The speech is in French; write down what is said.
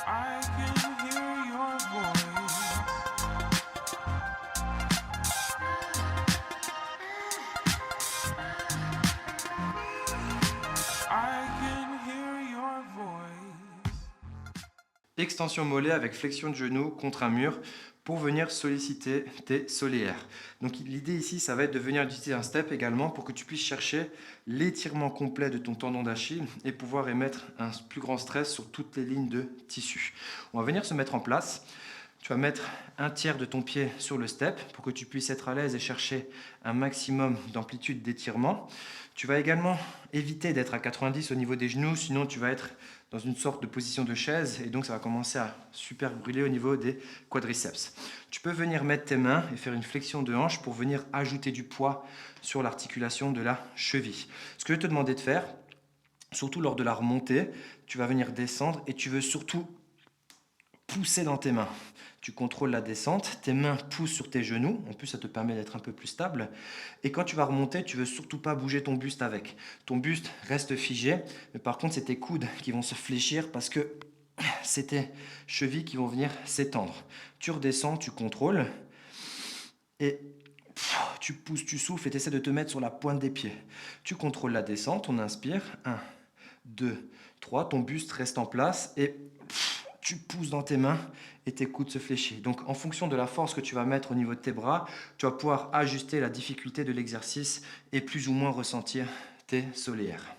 I can hear your voice. I can hear your voice. Extension mollet avec flexion de genou contre un mur pour venir solliciter tes solaires. Donc l'idée ici, ça va être de venir utiliser un step également pour que tu puisses chercher l'étirement complet de ton tendon d'Achille et pouvoir émettre un plus grand stress sur toutes les lignes de tissu. On va venir se mettre en place. Tu vas mettre un tiers de ton pied sur le step pour que tu puisses être à l'aise et chercher un maximum d'amplitude d'étirement. Tu vas également éviter d'être à 90 au niveau des genoux, sinon tu vas être dans une sorte de position de chaise et donc ça va commencer à super brûler au niveau des quadriceps. Tu peux venir mettre tes mains et faire une flexion de hanche pour venir ajouter du poids sur l'articulation de la cheville. Ce que je vais te demander de faire, surtout lors de la remontée, tu vas venir descendre et tu veux surtout pousser dans tes mains. Tu contrôles la descente, tes mains poussent sur tes genoux, en plus ça te permet d'être un peu plus stable. Et quand tu vas remonter, tu veux surtout pas bouger ton buste avec. Ton buste reste figé, mais par contre c'est tes coudes qui vont se fléchir parce que c'est tes chevilles qui vont venir s'étendre. Tu redescends, tu contrôles et tu pousses, tu souffles et tu essaies de te mettre sur la pointe des pieds. Tu contrôles la descente, on inspire, 1, 2, 3, ton buste reste en place et tu pousses dans tes mains et tes coudes se fléchissent. Donc en fonction de la force que tu vas mettre au niveau de tes bras, tu vas pouvoir ajuster la difficulté de l'exercice et plus ou moins ressentir tes solaires.